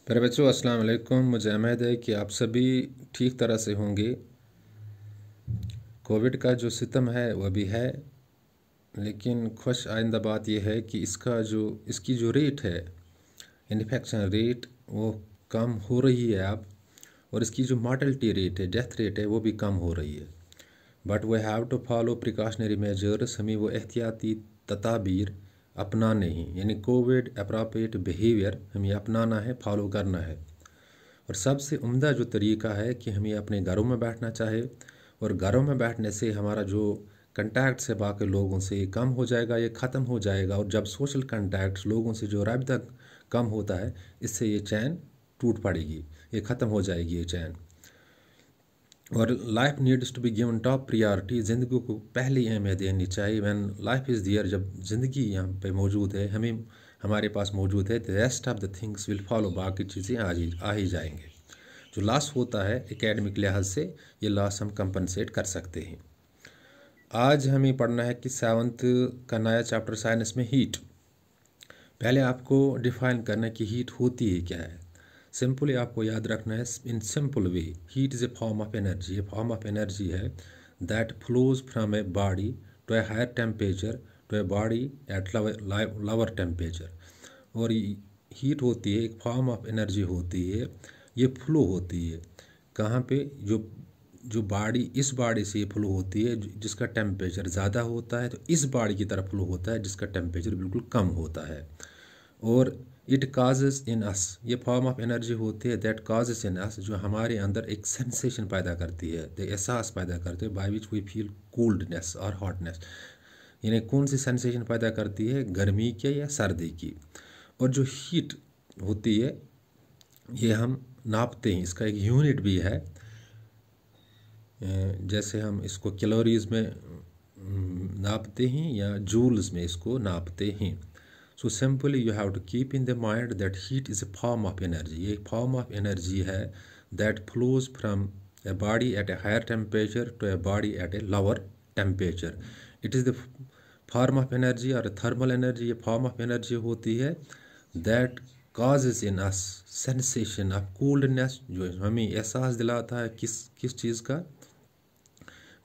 प्यारे बच्चों, अस्सलाम वालेकुम। मुझे उम्मीद है कि आप सभी ठीक तरह से होंगे। कोविड का जो सितम है वह भी है, लेकिन खुश आइंदा बात यह है कि इसकी जो रेट है, इन्फेक्शन रेट, वो कम हो रही है अब। और इसकी जो मॉर्टलिटी रेट है, डेथ रेट है, वो भी कम हो रही है। But we have to follow precautionary measures. हमें वो एहतियाती तदाबीर अपनाने ही, यानी कोविड अप्रोप्रिएट बिहेवियर हमें अपनाना है, फॉलो करना है। और सबसे उम्दा जो तरीका है कि हमें अपने घरों में बैठना चाहिए, और घरों में बैठने से हमारा जो कंटैक्ट है बाकी लोगों से कम हो जाएगा, ये ख़त्म हो जाएगा। और जब सोशल कंटैक्ट, लोगों से जो राबिता कम होता है, इससे ये चैन टूट पड़ेगी, ये ख़त्म हो जाएगी ये चैन। और life needs to be given top priority. ज़िंदगी को पहली अहमियत देनी चाहिए। व्हेन लाइफ इज़ देयर, जब ज़िंदगी यहाँ पे मौजूद है, हमारे पास मौजूद है, the rest of the things will follow. बाकी चीज़ें आ ही जाएंगे। जो लॉस होता है एकेडमिक लिहाज से, ये लॉस हम कंपनसेट कर सकते हैं। आज हमें पढ़ना है कि 7th का नया चैप्टर साइंस में हीट। पहले आपको डिफाइन करना है कि हीट होती है क्या है। सिंपली आपको याद रखना है, in simple way, heat is a form of energy. ये फॉर्म ऑफ एनर्जी है that flows from a body to a higher temperature to a body at lower temperature. और हीट होती है, एक फॉर्म ऑफ एनर्जी होती है, ये flow होती है कहाँ पे, जो बॉडी, इस बॉडी से ये फ्लो होती है जिसका टेम्परेचर ज़्यादा होता है, तो इस बॉडी की तरफ फ्लो होता है जिसका टेम्परेचर बिल्कुल कम होता है। और इट काजेस इन अस, ये फॉर्म ऑफ एनर्जी होती है दैट काजेस इन अस, जो हमारे अंदर एक सेंसेशन पैदा करती है, एहसास पैदा करती है, by which we feel coldness और हॉटनेस। यानी कौन सी सेंसेशन पैदा करती है, गर्मी के या सर्दी की। और जो हीट होती है ये हम नापते हैं, इसका एक यूनिट भी है। जैसे हम इसको कैलोरीज में नापते हैं या जूल्स में इसको नापते हैं। So simply you have to keep in the mind that heat is a form of energy. ये फॉर्म ऑफ एनर्जी है that flows from a body at a higher temperature to a body at a lower temperature. It is the form of energy और thermal energy. ये form of energy होती है that causes in us sensation of coldness, जो हमें एहसास दिलाता है किस चीज़ का,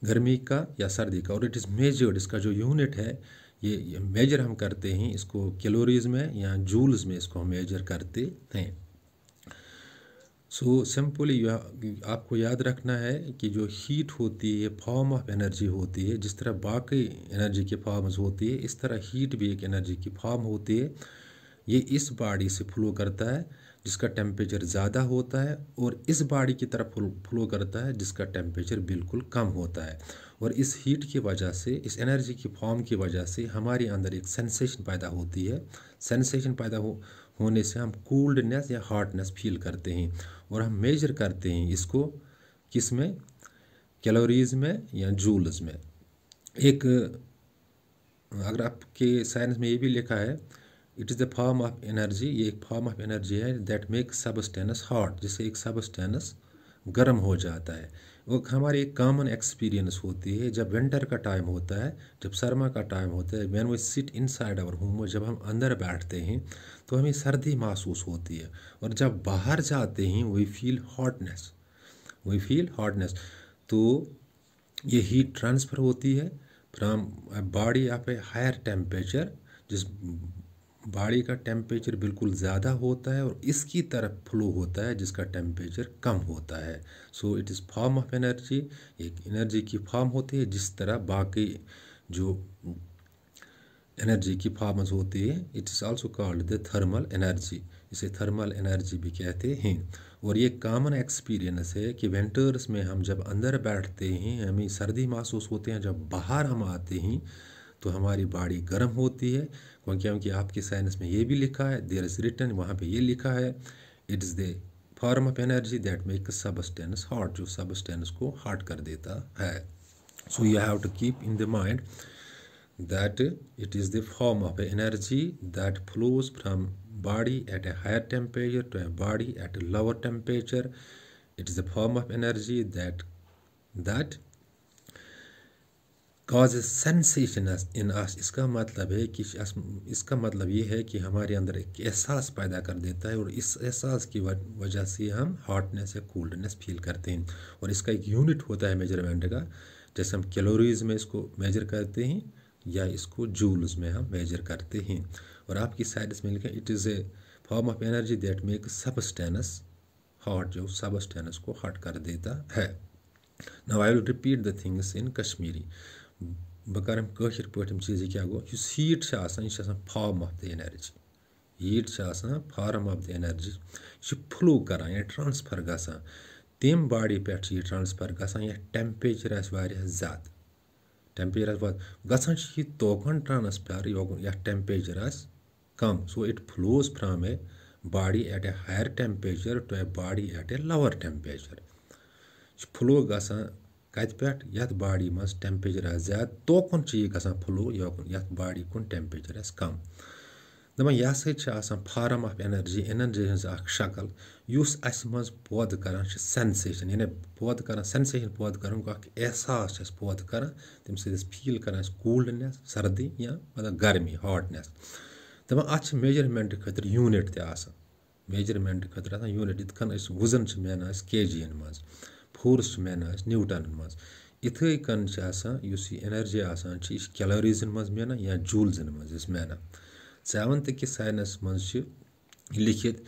गर्मी का या सर्दी का। और इट इज़ मेजर्ड, इसका जो यूनिट है ये मेजर हम करते हैं इसको कैलोरीज में या जूल्स में, इसको हम मेजर करते हैं। सो सिंपली आपको याद रखना है कि जो हीट होती है ये फॉर्म ऑफ एनर्जी होती है। जिस तरह बाकी एनर्जी की फॉर्म्स होती है, इस तरह हीट भी एक एनर्जी की फॉर्म होती है। ये इस बॉडी से फ्लो करता है जिसका टेम्परेचर ज़्यादा होता है, और इस बॉडी की तरफ फ्लो करता है जिसका टेम्परेचर बिल्कुल कम होता है। और इस हीट की वजह से, इस एनर्जी की फॉर्म की वजह से हमारे अंदर एक सेंसेशन पैदा होती है। सेंसेशन पैदा होने से हम कोल्डनेस या हॉटनेस फील करते हैं। और हम मेजर करते हैं इसको किस में, कैलोरीज में या जूल्स में। एक अगर आपके साइंस में ये भी लिखा है, it is the form of energy, ये एक फॉर्म ऑफ एनर्जी है दैट मेक सबस्टेंस हॉट, जिससे एक सबस्टेंस गर्म हो जाता है। वो हमारी एक कॉमन एक्सपीरियंस होती है जब विंटर का टाइम होता है, जब सरमा का टाइम होता है, when we sit inside our home, जब हम अंदर बैठते हैं तो हमें सर्दी महसूस होती है। और जब बाहर जाते हैं वी फील हॉटनेस, तो ये हीट ट्रांसफ़र होती है from body of a higher temperature, जिस बॉडी का टेम्परेचर बिल्कुल ज़्यादा होता है, और इसकी तरफ फ्लो होता है जिसका टेम्परेचर कम होता है। So it is form of energy, एक एनर्जी की फॉर्म होती है जिस तरह बाकी जो एनर्जी की फॉर्म्स होती है। It is also called the thermal energy, इसे थर्मल एनर्जी भी कहते हैं। और ये कॉमन एक्सपीरियंस है कि विंटर्स में हम जब अंदर बैठते हैं हमें सर्दी महसूस होते हैं, जब बाहर हम आते हैं तो हमारी बॉडी गर्म होती है। क्योंकि आपके साइंस में ये भी लिखा है, देयर इज़ रिटन, वहाँ पे ये लिखा है, it is the form of energy that make substance hot, जो सबस्टेंस को हॉट कर देता है। So you have to keep in the mind that it is the form of energy that flows from body at a higher temperature to a body at a lower temperature. It is the form of energy that causes sensation in us, इसका मतलब है कि इसका मतलब ये है कि हमारे अंदर एक एहसास पैदा कर देता है और इस एहसास की वजह से हम हॉटनेस या कोल्डनेस फील करते हैं। और इसका एक यूनिट होता है मेजरमेंट का, जैसे हम कैलोरीज में इसको मेजर करते हैं या इसको जूल्स में हम मेजर करते हैं। और आपकी साइड्स में लिखा it is a form of energy that make substance hot, जो सबस्टेंस को हॉट कर देता है। Now I will repeat the things in Kashmiri. बह कर कशिर पे चीज़ क्या गो, हीट यह form of the energy, heat form of the energy, यह फ्लो करान या ट्रांसफर गसान तम बॉडी पे ट्रांसफर गसान या टेम्परेचर ज़्यादा, टेम्परेचर गसान यह तोकन ट्रांसफर या टेम्परेचर कम। So it flows from a body at a higher temperature to a body at a lower temperature. Flow गसान कत पे यथ बॉडी मज टेम्परेचर ज़्यादा तोकन यह गसान फ्लो यथ बॉडी कुन टेम्परेचर कम। दपान यह हसा फॉर्म ऑफ एनर्जी, एनर्जी हज शक्ल युस अस मज पौध करान सेंसेशन, यानी पौध करान सेंसेशन पौध करान एहसास पौध करान तम फील करान कोल्डनेस सर्दी या मतलब गर्मी हॉटनेस। दपान अत मेजरमेंट खतर यूनिट त मेजरमेंट खतर यूनिट इत कन वजन मेन केजी मज, फोर्स मेन न्यूटन मज, इथे कन एनर्जी कैलोरीजन मज मेन या जूल्सन मज मेन। 7th कि साइंस मज लिखित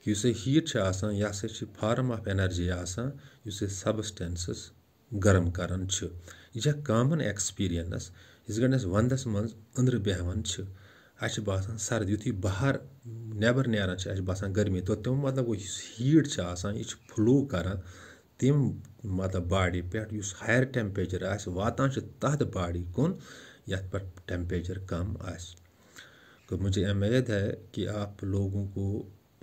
कि हीट यह फॉर्म ऑफ एनर्जी सबस्टेंसेस गर्म करान। यह कॉमन एक्सपीरियंस इस गंडस वंदस मज अंदर बेहवान अस बासान सर्द युथी बाहर नेबर नेरान अस बासान गर्मी, तो तम मतलब हीट यह फ्लो करान तम मतलब बॉडी पे हायर टेम्परेचर वातान तथ बॉडी कुन यथ पर टेम्परेचर कम आस। तो मुझे उम्मीद है कि आप लोगों को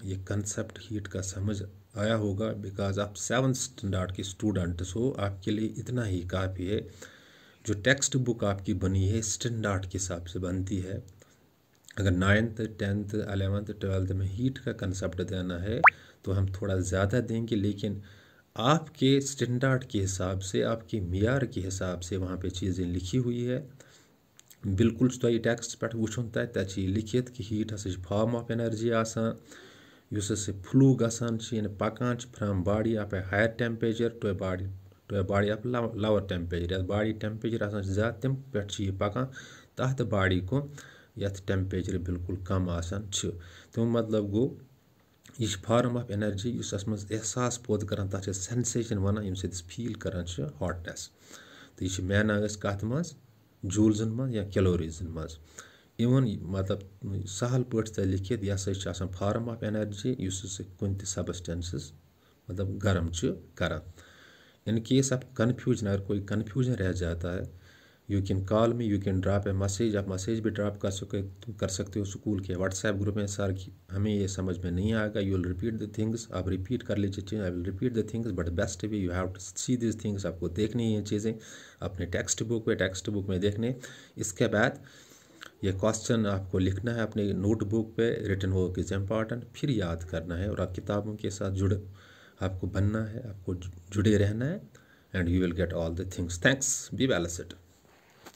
ये कंसेप्ट हीट का समझ आया होगा, बिकॉज आप 7th स्टैंडर्ड के स्टूडेंट्स हो, आपके लिए इतना ही काफ़ी है। जो टेक्स्ट बुक आपकी बनी है स्टैंडर्ड के हिसाब से बनती है। अगर 9th 10th 11th 12th में हीट का कंसेप्ट देना है तो हम थोड़ा ज़्यादा देंगे, लेकिन आपके स्टैंडर्ड के हिसाब से, आपके मियार के हिसाब से वहाँ पे चीज़ें लिखी हुई है। बिल्कुल तुम टेक्स्ट पे वुन तत लिखित कि हीट हसा फॉर्म ऑफ एनर्जी उस फ्लू गसान पकान from body of a higher temperature to a body of lower temperature. यथ बॉडी टेम्परेचर ज़्यादा तम पे पकान तथ बॉडी को यथ टेम्परेचर बिल्कुल कम आसान। तो मतलब गो यह फॉर्म ऑफ एनर्जी मज एहसास पौध करान, तथ सेंसेशन वन यम फील करान हॉटनेस। तो यह मेन कत मज जूल्सन मज या कैलोरीजन मज। इवन मतलब सहल पे लिखित यह फॉर्म ऑफ एनर्जी कुन सबस्टेंसेस मतलब गर्म करान। इन केस ऑफ कन्फ्यूजन, अगर कोई कन्फ्यूजन रह जाता है, you can call me, you can drop A message. आप मैसेज भी ड्रॉप कर सकते हो स्कूल के व्हाट्सएप ग्रुप में। सर हमें ये समझ में नहीं आएगा, you will repeat the things. आप रिपीट कर लीजिए, I will repeat the things, but best way you have to see this things. आपको देखनी है चीज़ें अपने टेक्स्ट बुक में देखने। इसके बाद ये क्वेश्चन आपको लिखना है अपने नोटबुक पे, रिटन वर्क इज़ इम्पॉर्टेंट, फिर याद करना है और आप किताबों के साथ आपको बनना है, आपको जुड़े रहना है, and you will get all the things. Thanks, be balanced.